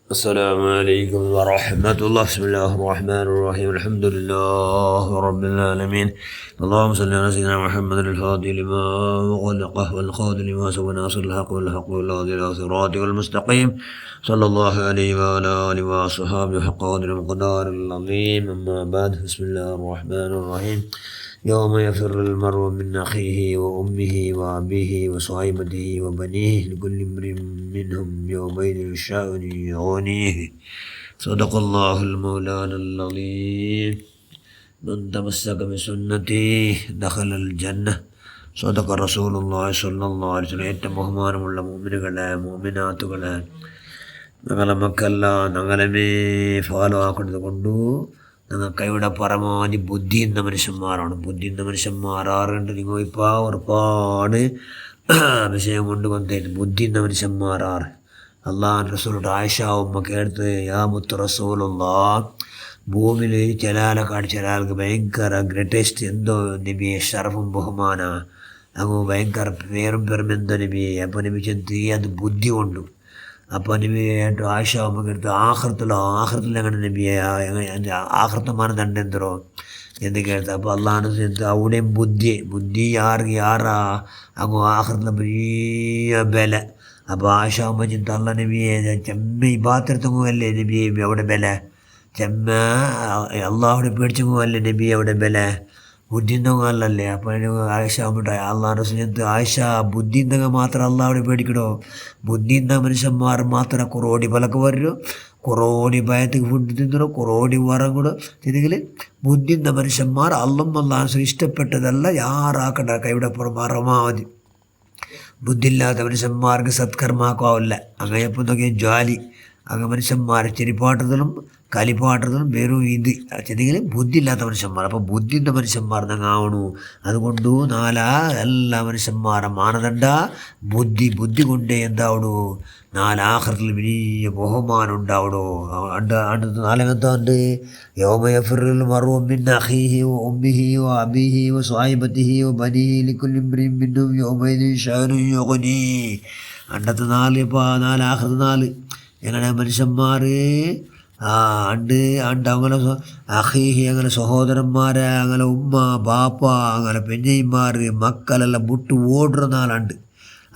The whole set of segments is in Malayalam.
السلام عليكم ورحمة الله. بسم الله الرحمن الرحيم. الحمد لله رب العالمين. اللهم صل على سيدنا محمد الفاتح لما وغلقه والخاتم لما سبق ناصر الحق والحق والهادي إلى صراطك المستقيم صلى الله عليه وعلى آله وصحبه حق قدر المقدار العظيم. أما بعد، بسم الله الرحمن الرحيم. يوم يفر المرء من أخيه وأمه وأبيه وصاحبته وبنيه لكل امرئ منهم يومئذ شأن يغنيه. صدق الله المولانا العظيم. من تمسك بسنتي دخل الجنة. صدق رسول الله صلى الله عليه وسلم. ഏറ്റവും ബഹുമാനമുള്ള മുഅ്മിനുകളെ, മുഅ്മിനാത്തുകളെ, ഞങ്ങളെ മക്കല്ല ഞങ്ങളെ ഫോളോ ആക്കുന്നത് കൊണ്ടു ഞങ്ങൾക്ക് ഇവിടെ പരമാവധി ബുദ്ധി എന്ന മനുഷ്യന്മാരാണ്. ബുദ്ധി എന്ന മനുഷ്യന്മാരാറുണ്ട്. നിങ്ങൾ ഇപ്പോൾ ഒരുപാട് വിഷയം കൊണ്ട് വന്നിട്ട് ബുദ്ധി എന്ന മനുഷ്യന്മാരാറ് അള്ളാഹ് റസൂലുടെ ആയിഷ ഉമ്മ കേട്ട്, യാ മുത്ത് റസൂലുള്ളാഹ്, ഭൂമിയിൽ ചിലാലക്കാട് ചിലാൾക്ക് ഭയങ്കര ഗ്രേറ്റസ്റ്റ് എന്തോ നബിയെ ഷറഫും ബഹുമാന അങ്ങ് ഭയങ്കര പേരും പെരുമെന്തോ നബിയെ. അപ്പോൾ നബി ചെന്ന് അത് ബുദ്ധി കൊണ്ടു. അപ്പോൾ നബി ആയിഷ ഉമ്മക്ക് എടുത്ത് ആഖിറത്തിൽ അങ്ങനെ നബിയെ ആഖിറത്തെ മാനദണ്ഡം എന്തോ എന്ന് കേട്ടത്. അപ്പോൾ അള്ളാഹ് അവിടെയും ബുദ്ധി യാറാ അങ്ങ് ആഖിറത്തിലെ വലിയ ബല. അപ്പോൾ ആയിഷ ഉമ്മ ചിന്ത അള്ള നബിയെ ചെമ്മ ഇബാദത്തെങ്ങുമല്ലേ നബിയെ അവിടെ ബല, ചെമ്മ അള്ളാഹുടെ പേടിച്ചെങ്ങുമല്ലേ നബിയെ അവിടെ ബല, ബുദ്ധിന്തങ്ങല്ലേ. അപ്പോൾ ആയിഷ ഉമ്മട്ടായി അള്ളാഹ് റസൂൽ ആയിഷ ബുദ്ധിന്തങ്ങ മാത്രം അള്ളാഹുടെ പേടിക്കണോ? ബുദ്ധിന്ത മനുഷ്യന്മാർ മാത്രം കുറോടി പലക്ക് വരൂ, കുറോടി ഭയത്തേക്ക് ഫുഡ് തിന്നണോ, കുറോടി വരം കൂടെ തിന്നെങ്കിൽ ബുദ്ധിന്ത മനുഷ്യന്മാർ അള്ളാഹ് ഇഷ്ടപ്പെട്ടതല്ല യാറാക്കണ്ട കൈവിടെ പരമാവധി. ബുദ്ധിയില്ലാത്ത മനുഷ്യന്മാർക്ക് സത്കർമാക്കാവില്ല. അങ്ങനെ എപ്പോൾ നോക്കിയാൽ ജ്വാലി അങ്ങനെ മനുഷ്യന്മാർ ചെരിപ്പാട്ടത്തിലും കലിപ്പാട്ടത്തിലും വെറും ഇത് ചെന്നെങ്കിൽ ബുദ്ധിയില്ലാത്ത മനുഷ്യന്മാർ. അപ്പോൾ ബുദ്ധിൻ്റെ മനുഷ്യന്മാർ നങ്ങാവണു. അതുകൊണ്ട് എല്ലാ മനുഷ്യന്മാരുടെ മാനദണ്ഡ ബുദ്ധി കൊണ്ടേ എന്താവണു ആഖിറത്തിൽ വലിയ ബഹുമാനം ഉണ്ടാവണു. അടുത്ത നാലെന്തുണ്ട്, യൗമ യഫിറുൽ മർഉ മിൻ അഖീഹി വ ഉമ്മിഹി വ അബീഹി വ സ്വൈബത്തിഹി വ ബനീഹി ലികുല്ലി ഇംറിഇൻ മിൻഹും യൗമഇദിൻ ശഅനുൻ യുഗ്നീ. അണ്ടത്തെ ആഖിറത്തെ 4 എങ്ങനെ മനുഷ്യന്മാർ അങ്ങനെ അഖീഹി അങ്ങനെ സഹോദരന്മാരെ അങ്ങനെ ഉമ്മ ബാപ്പ അങ്ങനെ പെഞ്ഞൈമാർ മക്കളെല്ലാം വിട്ട് ഓടുന്ന നാളുണ്ട്.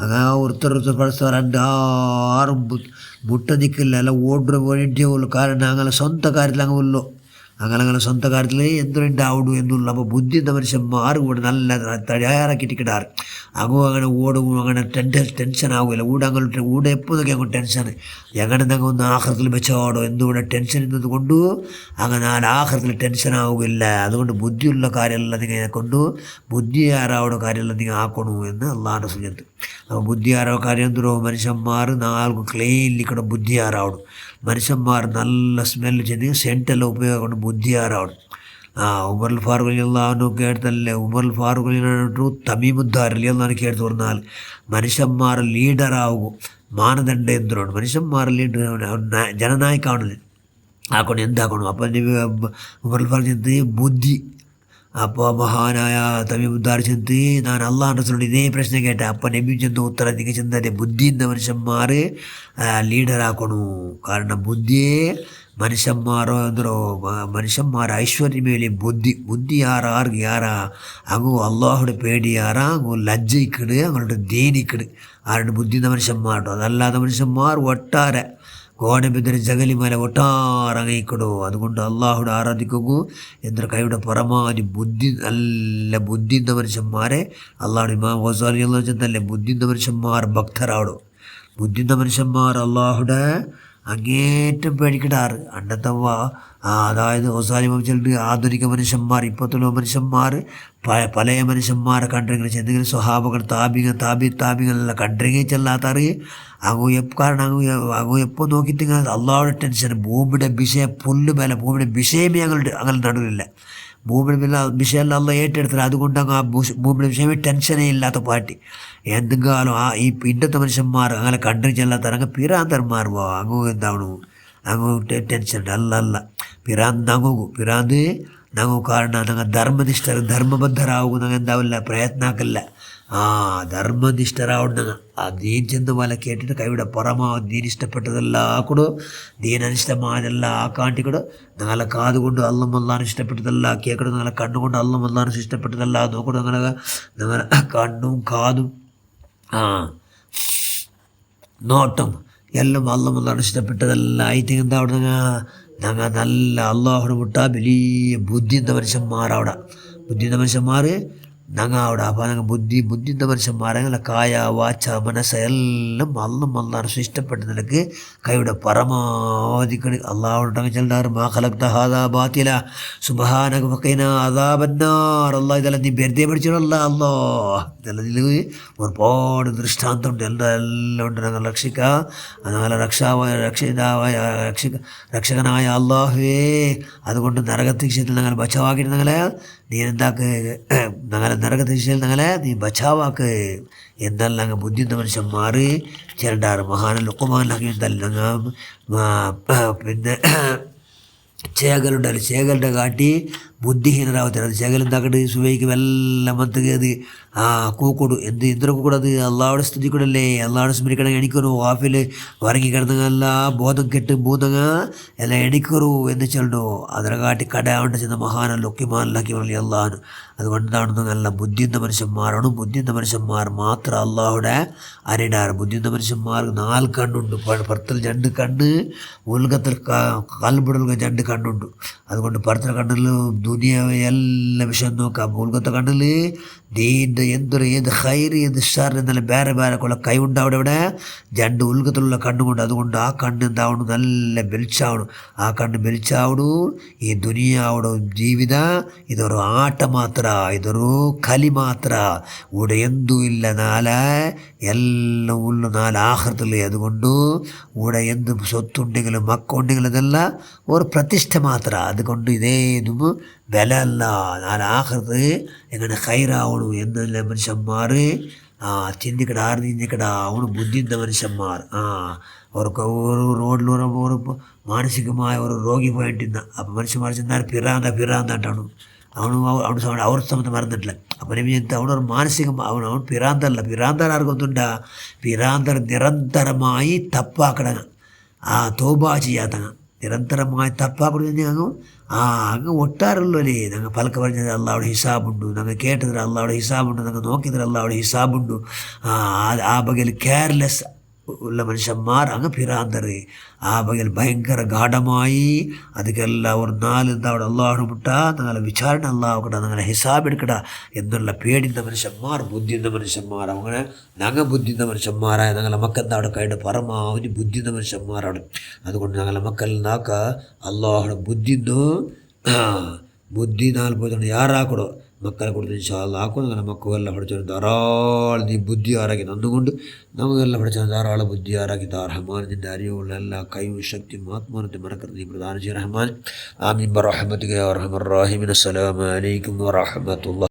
അങ്ങനെ ഒരുത്തർ പരസ്പരം 6 മുട്ട നിൽക്കില്ല, എല്ലാം ഓടുന്ന വേണ്ടിയേ ഉള്ളൂ. കാരണം അങ്ങനെ സ്വന്തം കാര്യത്തിൽ അങ്ങ് ഉള്ളൂ. അങ്ങനെ സ്വന്തം കാര്യത്തിൽ എന്തുണ്ടാവുള്ളൂ എന്നുള്ള. അപ്പോൾ ബുദ്ധി എന്ന മനുഷ്യന്മാർ കൂടെ നല്ല തയ്യാറാക്കിയിട്ടിടാറ്. അങ്ങനെ ഓടും, അങ്ങനെ ടെൻഷൻ ആകില്ല. ഊടെ എപ്പോൾ നോക്കി അങ്ങോട്ട് ടെൻഷൻ എങ്ങനെ ഞങ്ങൾ ഒന്ന് ആഖിറത്തിൽ വെച്ചോടോ എന്തുകൂടെ ടെൻഷൻ എന്നത് കൊണ്ടു അങ്ങനെ ആഖിറത്തിൽ ടെൻഷൻ ആവുകയില്ല. അതുകൊണ്ട് ബുദ്ധിയുള്ള കാര്യമെല്ലാം നിങ്ങൾ കൊണ്ട് ബുദ്ധിയാറാവുന്ന കാര്യമെല്ലാം നിങ്ങൾ ആക്കണു എന്ന് അള്ളാഹുവിൻ്റെ സുന്നത്ത്. അപ്പോൾ ബുദ്ധിയാറാവ കാര്യം എന്തോ മനുഷ്യന്മാർ 4 ക്ലീനിലിക്കണം ബുദ്ധിയാറാവണം. മനുഷ്യന്മാർ നല്ല സ്മെല്ല് ചെന്ന് സെൻറ്റെല്ലാം ഉപയോഗം കൊണ്ട് ബുദ്ധിയാറാവണം. ഉമർ ഫാറൂഖ് റളിയല്ലാഹു കേട്ടല്ലേ, ഉമർ ഫാറൂഖ് റളിയല്ലാഹു തമീമുദ്ദാർ റളിയല്ലാഹു കേട്ട് പറഞ്ഞാൽ മനുഷ്യന്മാർ ലീഡറാവും മാനദണ്ഡം എന്തിനാണ് മനുഷ്യന്മാർ ലീഡർ ജനനായക്കാണ് ആക്കണം എന്താക്കണം. അപ്പം ഉമർ ഫാറൂഖ് ബുദ്ധി. അപ്പോൾ മഹാനായ തമീമുദ്ദാർ ചെന്ന് ഞാൻ അള്ളാഹു റസൂലിനോട് ഇതേ പ്രശ്നം കേട്ട. അപ്പം നബി ചെന്ന് ഉത്തരം നിങ്ങൾ ചെന്നേ ബുദ്ധി എന്ന മനുഷ്യന്മാർ ലീഡറാക്കണു. കാരണം ബുദ്ധിയെ മനുഷ്യന്മാർ ഐശ്വര്യമേലെ ബുദ്ധി യാറാ അങ്ങ് അള്ളാഹുടെ പേടി യാറാ അങ്ങ് ലജ്ജയിക്കട് അങ്ങോട്ട് ദേനിക്കട് ആരുടെ ബുദ്ധി എന്ന മനുഷ്യന്മാരുണ്ടോ. അതല്ലാത്ത മനുഷ്യന്മാർ ഒട്ടാരെ ഗോഡബിദ്ര ജഗലിമല ഒട്ടാറങ്ങിക്കടോ. അതുകൊണ്ട് അള്ളാഹുടെ ആരാധിക്കൂ എന്ന കൈയുടെ പരമാവധി നല്ല ബുദ്ധി എന്ന മനുഷ്യന്മാരെ അള്ളാഹുടെ ഇമാം ഗസാലി അള്ളാഹു ചെന്നല്ലേ ബുദ്ധി എന്ന മനുഷ്യന്മാർ ഭക്തരാടോ. ബുദ്ധി എന്ന മനുഷ്യന്മാർ അള്ളാഹുടെ അങ്ങേറ്റം പേടിക്കിടാറ്. അതായത് ഗസാലി ചിലർ ആധുനിക മനുഷ്യന്മാർ ഇപ്പോഴത്തുള്ള മനുഷ്യന്മാർ പഴയ മനുഷ്യന്മാരെ കണ്ടിരിക്കുന്നത് എന്തെങ്കിലും സ്വഹാബകൾ താപികളെല്ലാം കണ്ടിരിക്കുകയും ചെല്ലാത്തറി കാരണം അങ്ങ് എപ്പോൾ നോക്കിയിട്ട് അള്ളാഹുടെ ടെൻഷൻ ഭൂമിയുടെ വിഷയം ഭൂമിയുടെ വിഷയമേ അങ്ങനെ നടുവില്ല. ഭൂമിയുടെ വിഷയമെല്ലാം അള്ള ഏറ്റെടുത്തില്ല. അതുകൊണ്ട് അങ്ങ് ആ ഭൂമിയുടെ വിഷയമേ ടെൻഷനേ ഇല്ലാത്ത പാർട്ടി എന്തെങ്കിലും ഇന്നത്തെ മനുഷ്യന്മാർ അങ്ങനെ കണ്ടു ചെല്ലാത്ത അങ്ങ് പിരാന്തന്മാർ അങ്ങ് എന്താവണു അങ്ങ് ടെൻഷൻ അല്ല പിരാന്ത് ನಂಗೂ ಕಾರಣ ನಂಗೆ ಧರ್ಮನಿಷ್ಠರು ಧರ್ಮಬದ್ಧರಾಗು ನಂಗೆ ಎಂದಾವಿಲ್ಲ ಪ್ರಯತ್ನ ಹಾಕಲ್ಲ. ധർമ്മനിഷ്ഠരാവുണ്ടെന്ന് ആ ദീൻ ചെന്ന് വല കേട്ടിട്ട് കൈയുടെ പുറമാവും ദീൻ ഇഷ്ടപ്പെട്ടതെല്ലാം കൂടെ ദീൻ അനിഷ്ടമായതെല്ലാം ആ കാട്ടിക്കൂടെ നിങ്ങളെ കാതുകൊണ്ട് അള്ളം അല്ലാനും ഇഷ്ടപ്പെട്ടതെല്ലാം കേൾക്കണം, നിങ്ങളെ കണ്ണുകൊണ്ട് അള്ളം അല്ലാനും ഇഷ്ടപ്പെട്ടതെല്ലാം നോക്കണം, നിങ്ങളെ കണ്ണും കാതും നോട്ടം എല്ലാം അള്ളം അല്ലാനും ഇഷ്ടപ്പെട്ടതെല്ലാം ആയിട്ട് എന്താ അവിടെ ഞങ്ങൾ നല്ല അള്ളാഹുടെ മുട്ടാ വലിയ ബുദ്ധിൻ്റെ മനുഷ്യന്മാരവിടെ ബുദ്ധിൻ്റെ മനുഷ്യന്മാർ ഞങ്ങൾ അവിടെ. അപ്പോൾ ഞങ്ങൾ ബുദ്ധിൻ്റെ മനുഷ്യന്മാരെ കായ വാച്ച മനസ്സ എല്ലാം അല്ലാനും ഇഷ്ടപ്പെട്ട നിനക്ക് കൈയുടെ പരമാവധി അള്ളാഹുണ്ടെങ്കിൽ ചെല്ലാറ് മാ ഖലഖ്ത ഹാദാ ബാതില സുബ്ഹാനക വഖിനാ അദാബന്നാർ. അള്ളാഹ് ഇതെല്ലാം നീ വെറുതെ പഠിച്ചിടല്ല അല്ലോ, ഇതെല്ലാം ഇതിൽ ഒരുപാട് ദൃഷ്ടാന്തമുണ്ട്, എല്ലാം ഉണ്ട്. ഞങ്ങൾ ഞങ്ങളെ രക്ഷകനായ അള്ളാഹുവേ, അതുകൊണ്ട് നരകത്തെ വിഷയത്തിൽ ഞങ്ങൾ ബച്ചാവാക്കിയിട്ട് നീ എന്താക്ക്, ഞങ്ങളെ നരകത്തെ വിഷയത്തിൽ നീ ബച്ചാവാക്ക് എന്നാൽ ഞങ്ങൾ ബുദ്ധിൻ്റെ മനുഷ്യന്മാർ ചിരണ്ടാറ് മഹാന ലുക്കുമാനാക്കി എന്തായാലും ഞങ്ങൾ പിന്നെ ചേകലുണ്ടല്ലോ, ചേകലിൻ്റെ കാട്ടി ബുദ്ധിഹീനരാവത്തില്ല. അത് ചേകലെന്താക്കട്ട് സുബൈക്ക് വെല്ലം മന്തൊക്കെ അത് കൂക്കൊടു എന്തൊക്കെ കൂടെ അത് അള്ളാഹുടെ സ്തുതിക്കൂടല്ലേ, അള്ളാഹുടെ സ്മരിക്കണം എണിക്കറു വാഫിൽ വറങ്ങി കിടന്നല്ല ബോധം കെട്ട് ബൂതങ്ങ എല്ലാം എണിക്കറു എന്ന് ചൊല്ലു. അതിനെ കാട്ടി കടയാവേണ്ട ചെന്ന മഹാനല്ല ഒക്കിമാനിലാക്കി പറയല്ലേ അള്ളാഹ്. അതുകൊണ്ടാണെന്ന് നല്ല ബുദ്ധിൻ്റെ മനുഷ്യന്മാരാണ്. ബുദ്ധിൻ്റെ മനുഷ്യന്മാർ മാത്രം അള്ളാഹുടെ അരിടാറ്. ബുദ്ധിൻ്റെ മനുഷ്യന്മാർക്ക് 4 കണ്ണുണ്ട്, പുറത്തിൽ 2 കണ്ണ്, ഉൽഗത്തിൽ കൽബിടൽ 2 കണ്ണുണ്ട്. അതുകൊണ്ട് പുറത്തെ കണ്ണിൽ ദുനിയാവ് എല്ലാ വിഷയം നോക്കാം. ഉൽഗത്തെ കണ്ണിൽ ദീൻ്റെ എന്തൊരു ഏത് ഹൈർ ഏത് ഷർ എന്നെല്ലാം വേറെ വേറെ കൊള്ള കൈ ഉണ്ടാവിടെ ഇവിടെ 2 ഉൽഗത്തിലുള്ള കണ്ണുകൊണ്ട്. അതുകൊണ്ട് ആ കണ്ണ് എന്താവണം, നല്ല വെളിച്ചാവണം. ആ കണ്ണ് വെളിച്ചാവണു. ഈ ദുനിയാവുടെ ജീവിത ഇതൊരു ആട്ട മാത്ര, ഇതൊരു കലി മാത്ര, ഇവിടെ എന്തും ഇല്ല. എല്ലാം ഉള്ളു 4 ആഹൃത്തിൽ. അതുകൊണ്ട് ഇവിടെ എന്ത് സ്വത്തുണ്ടെങ്കിലും മക്കുണ്ടെങ്കിലും അതല്ല ഒരു പ്രതിഷ്ഠ മാത്ര. അതുകൊണ്ട് ഇതേതും വില അല്ല. 4 ആഹൃത്ത് എങ്ങനെ ഹൈറാവണം എന്നല്ല മനുഷ്യന്മാർ ചിന്തിക്കട. ആറ് ചിന്തിക്കട അവണ് ബുദ്ധിൻ്റെ മനുഷ്യന്മാർ. അവർക്ക് ഒരു റോഡിൽ ഒരു മാനസികമായ ഒരു രോഗി പോയിട്ടിരുന്ന അപ്പം മനുഷ്യന്മാർ ചെന്നാൽ പിറാന്തായിട്ടാണ് അവർ സമയത്ത് മറന്നിട്ടില്ല. അപ്പം അവനൊരു മാനസികം അവൻ പിറാന്തല്ല. പിറാന്തരാർക്കൊന്നുണ്ട, പിറാന്തർ നിരന്തരമായി തപ്പാക്കടങ്ങ തോബാ ചെയ്യാത്തങ്ങ നിരന്തരമായി തപ്പാക്കട അങ്ങ് ഒട്ടാറുള്ളല്ലേ. ഞങ്ങൾ പലക്ക് പറഞ്ഞത് അള്ളാഹുടെ ഹിസാബുണ്ട്, ഞങ്ങൾ കേട്ടതിൽ അള്ളാഹുടെ ഹിസാബുണ്ട്, ഞങ്ങൾ നോക്കിയതിൽ അള്ളാഹുടെ ഹിസാബുണ്ട്. ആ ബകൽ കെയർലെസ് ഉള്ള മനുഷ്യന്മാർ അങ്ങ് പിറാന്തർ. ആ ബകൽ ഭയങ്കര ഗാഠമായി ಅದಕ್ಕೆಲ್ಲ ഒരു 4 അവിടെ അള്ളാഹു മുട്ട ഞങ്ങളെ വിചാരണ അള്ളാഹുക്കട, ഞങ്ങളെ ഹിസാബ് എടുക്കട എന്നുള്ള പേടിൻ്റെ മനുഷ്യന്മാർ, ബുദ്ധിൻ്റെ മനുഷ്യന്മാർ. അങ്ങനെ ഞങ്ങൾ ബുദ്ധിൻ്റെ മനുഷ്യന്മാരായ ഞങ്ങളെ മക്കൾ അവിടെ കൈയുടെ പരമാവധി ബുദ്ധിൻ്റെ മനുഷ്യന്മാരാണ്. അതുകൊണ്ട് ഞങ്ങളെ മക്കൾ അള്ളാഹുടെ ബുദ്ധി 4 പോയതുകൊണ്ട് ಯಾರಾಕೊಡೋ മക്കളെ കൊടുത്ത് ഇൻഷാ അല്ലാഹ് ആക്കും. അങ്ങനെ മക്കളെല്ലാം പഠിച്ചവരും ധാരാളം നീ ബുദ്ധി ആറാക്കി തന്നുകൊണ്ട് നമുക്കെല്ലാം പഠിച്ച ധാരാളം ബുദ്ധി ആറാക്കി റഹ്മാൻ നിൻ്റെ അറിവുള്ള എല്ലാ കഴിവും ശക്തിയും ആത്മാനത്തെ മറക്കരുത് നീ പ്രദാനം ചെയ്യ റഹ്മാൻ. ആമീൻ ബിറഹ്മതിക യാ അർഹമർ റഹീമീൻ. അസ്സലാമു അലൈക്കും വറഹ്മത്തുള്ളാഹി.